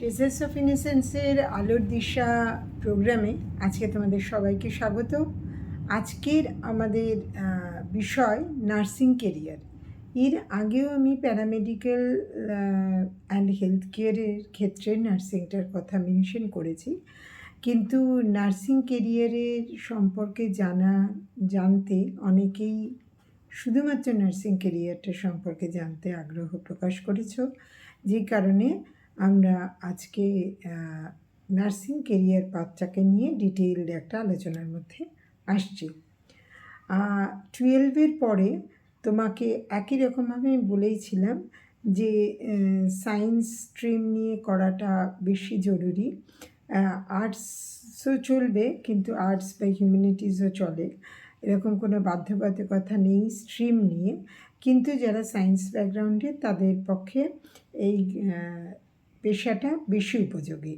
Traces of ইনোসেন্সের আলোর দিশা প্রোগ্রামে আজকে তোমাদের সবাইকে স্বাগত। আজকের আমাদের বিষয় নার্সিং কেরিয়ার। এর আগেও আমি প্যারামেডিক্যাল অ্যান্ড হেলথ কেয়ারের ক্ষেত্রে নার্সিংটার কথা মেনশন করেছি, কিন্তু নার্সিং কেরিয়ারের সম্পর্কে জানতে অনেকেই শুধুমাত্র নার্সিং কেরিয়ারটা সম্পর্কে জানতে আগ্রহ প্রকাশ করেছ, যে কারণে আমরা আজকে নার্সিং কেরিয়ার পাথটাকে নিয়ে ডিটেইলড একটা আলোচনার মধ্যে আসছি। 12-এর পরে তোমাকে একই রকমভাবে বলেইছিলাম যে সায়েন্স স্ট্রিম নিয়ে করাটা বেশি জরুরি। আর্টসও চলবে, কিন্তু আর্টস বা হিউম্যানিটিসও চলে, এরকম কোনো বাধ্যবাধকতা নেই স্ট্রিম নিয়ে। কিন্তু যারা সায়েন্স ব্যাকগ্রাউন্ডে তাদের পক্ষে এই পেশাটা বেশি উপযোগী।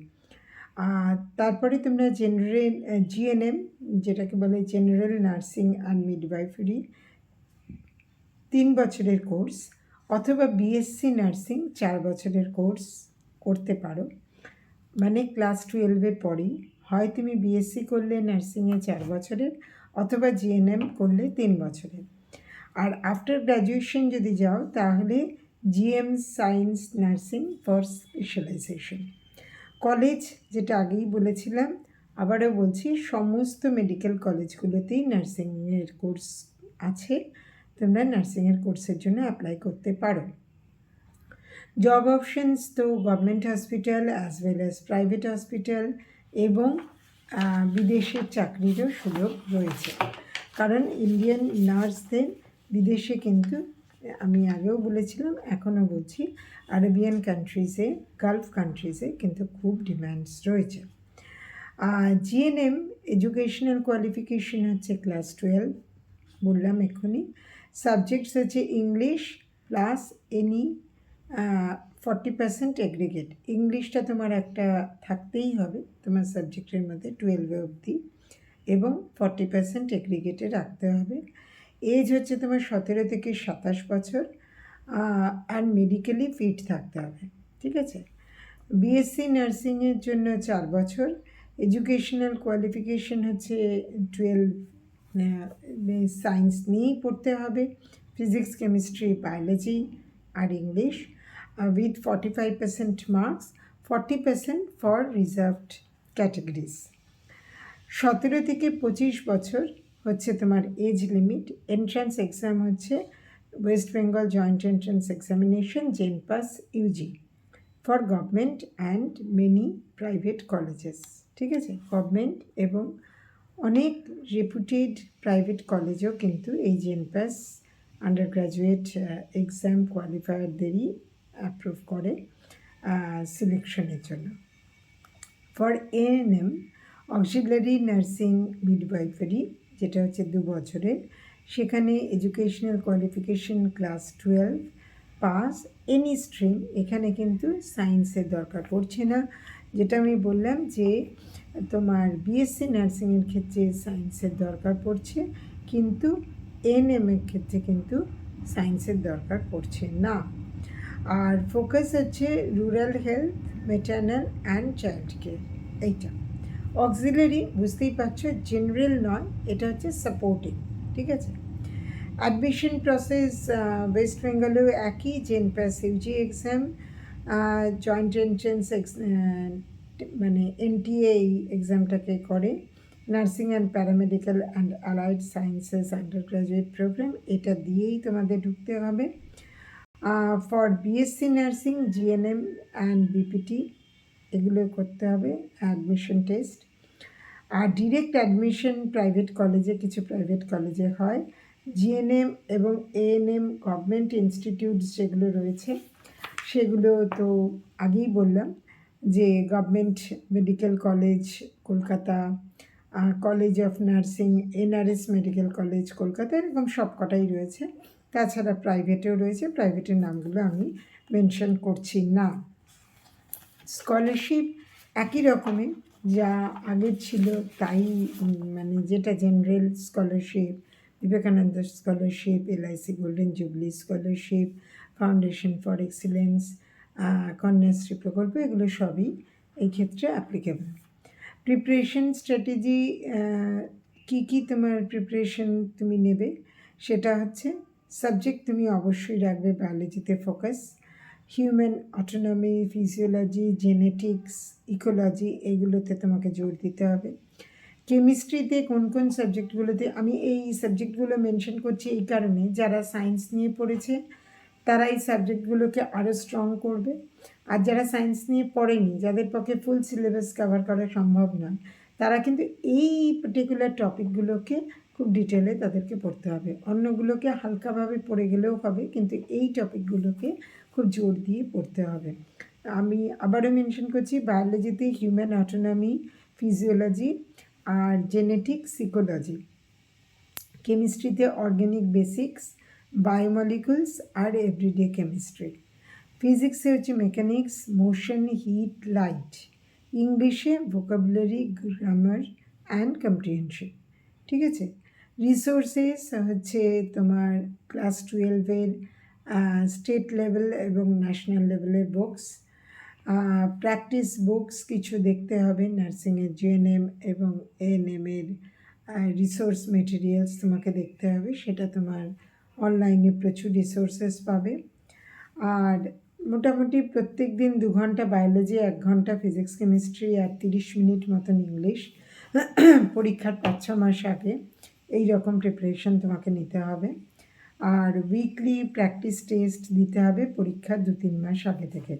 আর তারপরে তোমরা জেনারেল জিএনএম, যেটাকে বলে জেনারেল নার্সিং অ্যান্ড মিডওয়াইফারি, 3 বছরের কোর্স, অথবা বিএসসি নার্সিং 4 বছরের কোর্স করতে পারো। মানে ক্লাস 12-এর পরেই হয় তুমি বিএসসি করলে নার্সিংয়ে 4 বছরের, অথবা জিএনএম করলে 3 বছরের। আর আফটার গ্র্যাজুয়েশন যদি যাও তাহলে GM science nursing for specialization. College, যেটা আগেই বলেছিলাম, আবারও বলছি, সমস্ত মেডিকেল কলেজগুলোতেই নার্সিংয়ের কোর্স আছে, তোমরা নার্সিংয়ের কোর্সের জন্য অ্যাপ্লাই করতে পারো। জব অপশনস তো government hospital as well as private hospital, এবং বিদেশের চাকরিরও সুযোগ রয়েছে, কারণ ইন্ডিয়ান নার্সদের বিদেশে কিন্তু, আমি আগেও বলেছিলাম এখনও বলছি, আরবিয়ান কান্ট্রিজে, গালফ কান্ট্রিজে কিন্তু খুব ডিম্যান্ডস রয়েছে। জিএনএম এডুকেশনাল কোয়ালিফিকেশন হচ্ছে ক্লাস 12, বললাম এক্ষুনি। সাবজেক্টস হচ্ছে ইংলিশ প্লাস এনি 40% এগ্রিগেট। ইংলিশটা তোমার একটা থাকতেই হবে তোমার সাবজেক্টের মধ্যে 12 অবধি, এবং 40% এগ্রিগেটে রাখতে হবে। এজ হচ্ছে তোমার 17 থেকে 27 বছর, আর মেডিকেলি ফিট থাকতে হবে, ঠিক আছে। বিএসসি নার্সিংয়ের জন্য 4 বছর। এডুকেশনাল কোয়ালিফিকেশন হচ্ছে 12 সায়েন্স নিয়েই পড়তে হবে, ফিজিক্স, কেমিস্ট্রি, বায়োলজি আর English, with 45% marks, 40% for reserved categories. 17 থেকে 25 বছর হচ্ছে তোমার এজ লিমিট। এন্ট্রান্স এক্সাম হচ্ছে West Bengal joint entrance examination, JENPAS UG, for government and many private colleges, ঠিক আছে। গভর্নমেন্ট এবং অনেক রেপুটেড প্রাইভেট কলেজও কিন্তু এই জেনপাস আন্ডার গ্র্যাজুয়েট এক্সাম কোয়ালিফায়ারদেরই অ্যাপ্রুভ করে সিলেকশনের জন্য। For ANM auxiliary nursing midwifery, যেটা হচ্ছে 2 বছরের, সেখানে educational qualification class 12 pass, any stream. এখানে কিন্তু সায়েন্সের দরকার পড়ছে না, যেটা আমি বললাম যে তোমার বিএসসি নার্সিংয়ের ক্ষেত্রে সায়েন্সের দরকার পড়ছে, কিন্তু এএনএমের ক্ষেত্রে কিন্তু সায়েন্সের দরকার পড়ছে না। আর ফোকাস হচ্ছে rural health, maternal and child care. এইটা অক্সিলারি, বুঝতেই পারছো, জেনারেল নয়, এটা হচ্ছে সাপোর্টিং, ঠিক আছে। অ্যাডমিশন প্রসেস ওয়েস্ট বেঙ্গলেও একই, JENPAS UG exam, joint entrance মানে এনটিএ এই এক্সামটাকে করে। Nursing and paramedical and allied sciences undergraduate program, এটা দিয়েই তোমাদের ঢুকতে হবে। For BSc nursing GNM and BPT এগুলো করতে হবে, অ্যাডমিশন টেস্ট। আর ডিরেক্ট অ্যাডমিশন প্রাইভেট কলেজে, কিছু প্রাইভেট কলেজে হয়। জিএনএম এবং এএনএম গভর্নমেন্ট ইনস্টিটিউটস যেগুলো রয়েছে সেগুলো তো আগেই বললাম, যে government medical college Kolkata, college of nursing, NRS medical college Kolkata, এরকম সব কটাই রয়েছে। তাছাড়া প্রাইভেটেও রয়েছে, প্রাইভেটের নামগুলো আমি মেনশন করছি না। স্কলারশিপ একই রকমের যা আগের ছিল তাই, মানে যেটা general scholarship, Vivekananda scholarship, LIC golden jubilee scholarship, foundation for excellence, Kanyashree প্রকল্প, এগুলো সবই এই ক্ষেত্রে অ্যাপ্লিকেবল। প্রিপারেশন স্ট্র্যাটেজি, কী তোমার প্রিপারেশন তুমি নেবে সেটা হচ্ছে সাবজেক্ট তুমি অবশ্যই রাখবে বায়োলজিতে focus, human autonomy, physiology, genetics, ecology, এইগুলোতে তোমাকে জোর দিতে হবে। কেমিস্ট্রিতে কোন কোন সাবজেক্টগুলোতে, আমি এই সাবজেক্টগুলো মেনশন করছি এই কারণে যারা সায়েন্স নিয়ে পড়েছে তারা এই সাবজেক্টগুলোকে আরও স্ট্রং করবে, আর যারা সায়েন্স নিয়ে পড়েনি, যাদের পক্ষে ফুল সিলেবাস কভার করা সম্ভব নয়, তারা কিন্তু এই পার্টিকুলার টপিকগুলোকে খুব ডিটেলে তাদেরকে পড়তে হবে। অন্যগুলোকে হালকাভাবে পড়ে গেলেও হবে, কিন্তু এই টপিকগুলোকে খুব জোর দিয়ে পড়তে হবে। আমি আবারও মেনশন করছি, বায়োলজিতে হিউম্যান অটোনমি, ফিজিওলজি আর জেনেটিক্স, ইকোলজি। কেমিস্ট্রিতে অর্গ্যানিক বেসিক্স, বায়োমলিকুলস আর এভরিডে কেমিস্ট্রি। ফিজিক্সে হচ্ছে মেকানিক্স, মোশন, হিট, লাইট। ইংলিশে ভোকাবুলারি, গ্রামার অ্যান্ড কম্প্রিহেনশন। ঠিক আছে। রিসোর্সেস হচ্ছে তোমার ক্লাস 12-এর স্টেট লেভেল এবং ন্যাশনাল লেভেলের বুকস। প্র্যাকটিস বুকস কিছু দেখতে হবে, নার্সিংয়ের জিএনএম এবং এএনএমের রিসোর্স মেটেরিয়ালস তোমাকে দেখতে হবে, সেটা তোমার অনলাইনে প্রচুর রিসোর্সেস পাবে। আর মোটামুটি প্রত্যেক দিন 2 ঘন্টা বায়োলজি, 1 ঘন্টা ফিজিক্স কেমিস্ট্রি আর 30 মিনিট মতন ইংলিশ, পরীক্ষার 5-6 মাস আগে এই রকম প্রিপারেশন তোমাকে নিতে হবে। আর উইকলি প্র্যাকটিস টেস্ট দিতে হবে পরীক্ষার 2-3 মাস আগে থেকে।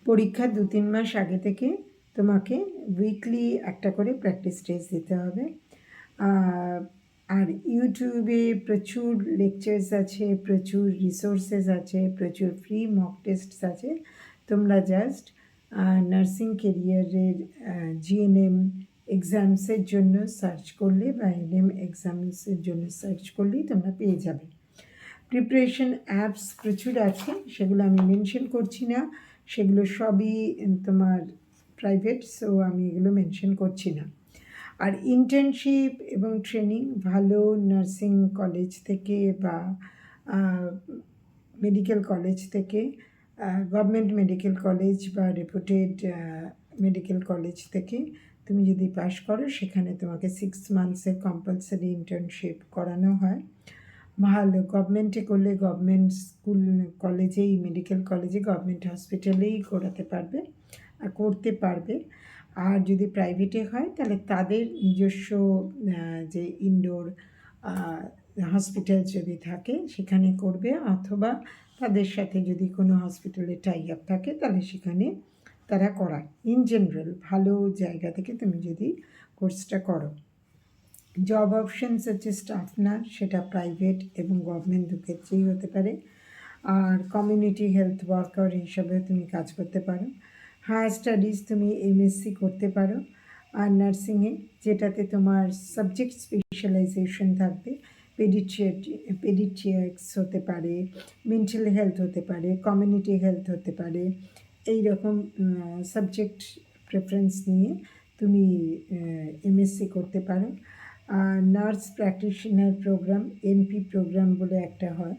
পরীক্ষার 2-3 মাস আগে থেকে তোমাকে উইকলি একটা করে প্র্যাকটিস টেস্ট দিতে হবে। আর ইউটিউবে প্রচুর লেকচার্স আছে, প্রচুর রিসোর্সেস আছে, প্রচুর ফ্রি মক টেস্টস আছে। তোমরা জাস্ট নার্সিং কেরিয়ারের জিএনএম এক্সামসের জন্য সার্চ করলে বা এনএম এক্সামসের জন্য সার্চ করলেই তোমরা পেয়ে যাবে। প্রিপারেশন অ্যাপস প্রচুর আছে, সেগুলো আমি মেনশন করছি না, সেগুলো সবই তোমার প্রাইভেট, সো আমি এগুলো মেনশন করছি না। আর ইন্টার্নশিপ এবং ট্রেনিং ভালো নার্সিং কলেজ থেকে বা মেডিকেল কলেজ থেকে, গভর্নমেন্ট মেডিকেল কলেজ বা রেপুটেড মেডিকেল কলেজ থেকে তুমি যদি পাশ করো, সেখানে তোমাকে 6 মান্থসের কম্পালসারি ইন্টার্নশিপ করানো হয়। ভালো গভর্নমেন্টে করলে গভর্নমেন্ট স্কুল কলেজেই, মেডিকেল কলেজে, গভর্নমেন্ট হসপিটালেই করাতে পারবে আর করতে পারবে। আর যদি প্রাইভেটে হয় তাহলে তাদের নিজস্ব যে ইনডোর হসপিটাল যদি থাকে সেখানে করবে, অথবা তাদের সাথে যদি কোনো হসপিটালে টাই আপ থাকে তাহলে সেখানে তারা করায়। ইন জেনারেল ভালো জায়গা থেকে তুমি যদি কোর্সটা করো। জব অপশানস হচ্ছে স্টাফ নার্স, সেটা প্রাইভেট এবং গভর্নমেন্ট দুক্ষেত্রেই হতে পারে। আর কমিউনিটি হেলথ ওয়ার্কার হিসাবে তুমি কাজ করতে পারো। হায়ার স্টাডিজ তুমি এমএসসি করতে পারো আর নার্সিংয়ে, যেটাতে তোমার সাবজেক্ট স্পেশালাইজেশন থাকবে। পেডিট্রিয়াক্স হতে পারে, মেন্টাল হেলথ হতে পারে, কমিউনিটি হেলথ হতে পারে, এই রকম সাবজেক্ট প্রেফারেন্স নিয়ে তুমি এমএসসি করতে পারো। Nurse practitioner program, NP program বলে একটা হয়,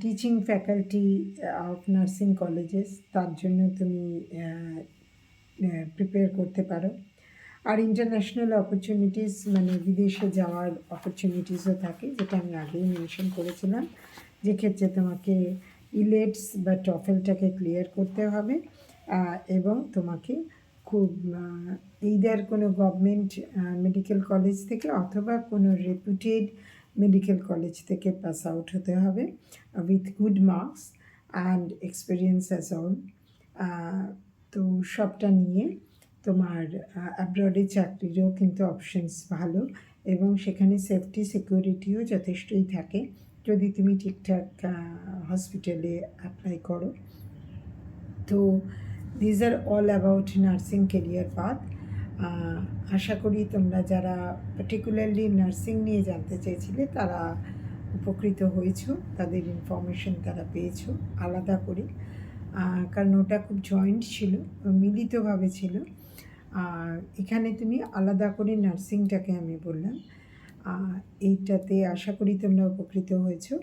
teaching faculty of nursing colleges, তার জন্য তুমি প্রিপেয়ার করতে পারো। আর ইন্টারন্যাশনাল অপরচুনিটিস, মানে বিদেশে যাওয়ার অপরচুনিটিসও থাকে, যেটা আমি আগেই মেনশন করেছিলাম, যেক্ষেত্রে তোমাকে ইলেটস বা টফেলটাকে ক্লিয়ার করতে হবে এবং তোমাকে খুব এইদার কোনো গভর্নমেন্ট মেডিকেল কলেজ থেকে অথবা কোনো রেপুটেড মেডিকেল কলেজ থেকে পাস আউট হতে হবে with good marks and experience as all. তো সবটা নিয়ে তোমার অ্যাব্রডে চাকরিরও কিন্তু অপশানস ভালো, এবং সেখানে সেফটি সিকিউরিটিও যথেষ্টই থাকে যদি তুমি ঠিকঠাক হসপিটালে অ্যাপ্লাই করো। তো these are all about nursing career path. আশা করি তোমরা যারা পার্টিকুলারলি নার্সিং নিয়ে জানতে চেয়েছিলে তারা উপকৃত হয়েছো, তাদের ইনফরমেশন তারা পেয়েছো আলাদা করে, কারণ ওটা খুব জয়েন্ট ছিল, মিলিতভাবে ছিল। এখানে তুমি আলাদা করে নার্সিংটাকে আমি বললাম। এইটাতে আশা করি তোমরা উপকৃত হয়েছো।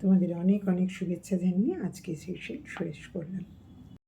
তোমাদের অনেক অনেক শুভেচ্ছা জানিয়ে আজকে সেশন শেষ করলাম।